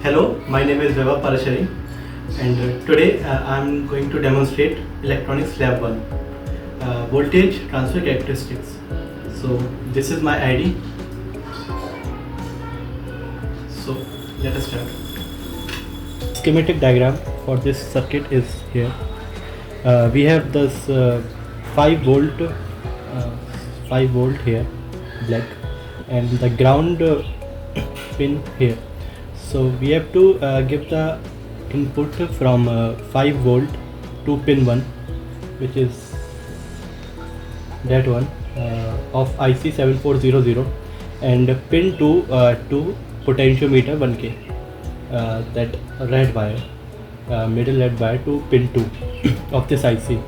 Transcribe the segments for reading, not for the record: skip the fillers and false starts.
Hello, my name is Veva Parashari, and today I am going to demonstrate electronics lab 1 voltage transfer characteristics. So this is my ID. So let us start. Schematic diagram for this circuit is here. We have this 5 volt here, black, and the ground pin here. So we have to give the input from 5 volt to pin 1, which is that one of IC 7400, and pin 2 to potentiometer 1K, that red wire, middle red wire to pin 2 of this IC,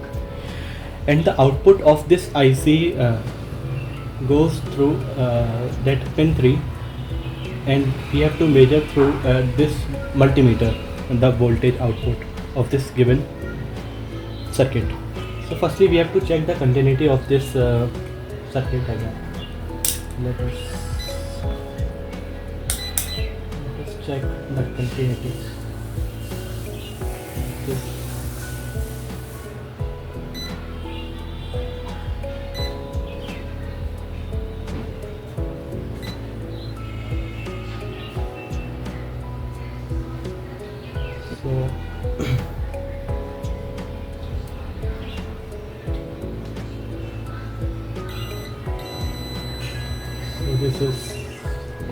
and the output of this IC goes through that pin 3, and we have to measure through this multimeter the voltage output of this given circuit. So firstly we have to check the continuity of this circuit diagram. Let us check the continuity. So this is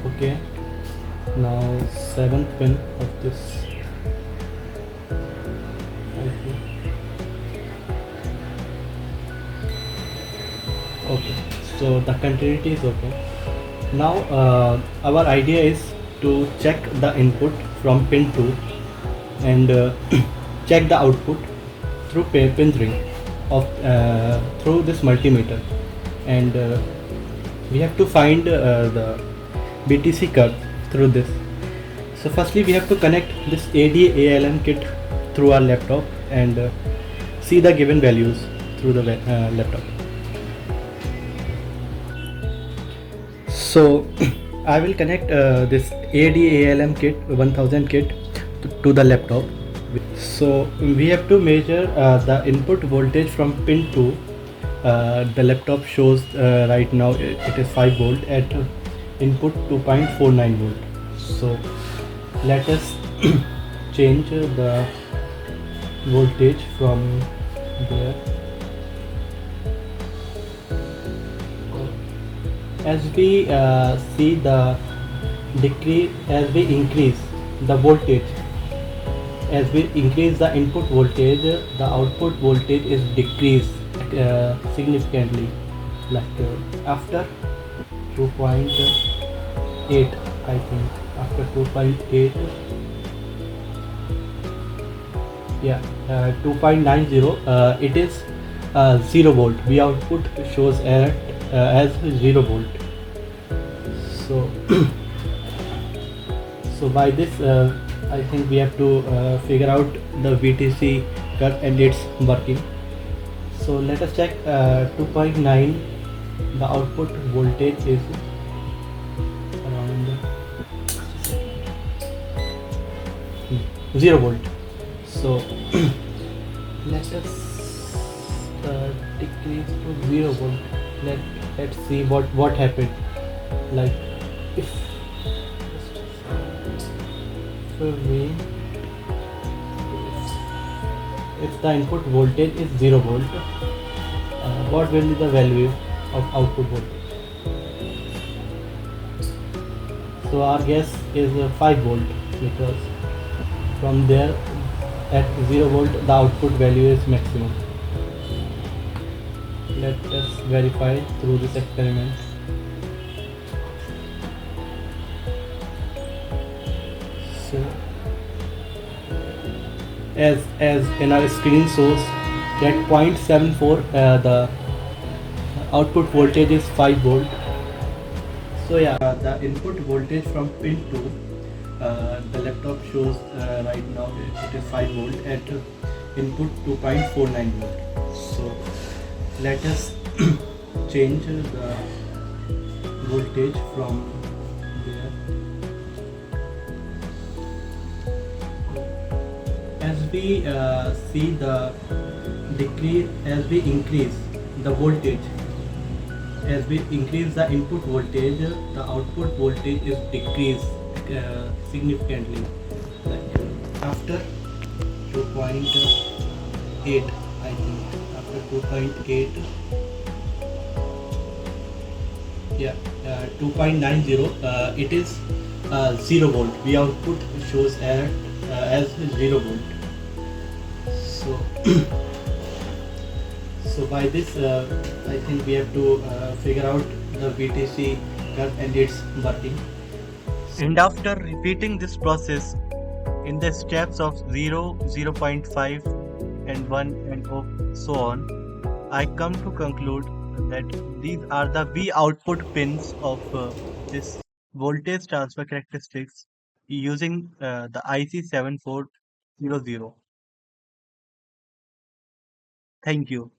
okay. Now 7th pin of this IC. Okay, so the continuity is okay. Now our idea is to check the input from pin 2 and check the output through pin 3 of through this multimeter, and we have to find the BTC curve through this. So firstly we have to connect this AD/ALM kit through our laptop and see the given values through the laptop. So I will connect this AD/ALM kit 1000 kit to the laptop. So we have to measure the input voltage from pin 2. The laptop shows right now it is 5 volt at input 2.49 volt. So let us change the voltage from there. As we see the decrease, as we increase the voltage, as we increase the input voltage, the output voltage is decreased significantly, like after 2.8, I think after 2.8, yeah, 2.90, it is 0 volt. The output shows as 0 volt. So so by this I think we have to figure out the VTC curve and its working. So let us check 2.9. The output voltage is around 0 volt. So let us decrease to 0 volt. Let's see what happened. Like if the input voltage is 0 volt, what will be the value of output voltage? So our guess is 5 volt, because from there at 0 volt the output value is maximum. Let us verify through this experiment. So as in our screen shows that 0.74 the output voltage is 5 volt. So yeah, the input voltage from pin 2, the laptop shows right now it is 5 volt at input 2.49 volt. So let us change the voltage from there. as we see the decrease, as we increase the voltage, as we increase the input voltage, the output voltage is decreased significantly. Like after 2.8, I think after 2.8, yeah, 2.90, it is 0 volt. V output shows as 0 volt. So so by this, I think we have to figure out the VTC curve and its working. And after repeating this process in the steps of 0, 0.5 and 1 and so on, I come to conclude that these are the V output pins of this voltage transfer characteristics using the IC7400. Thank you.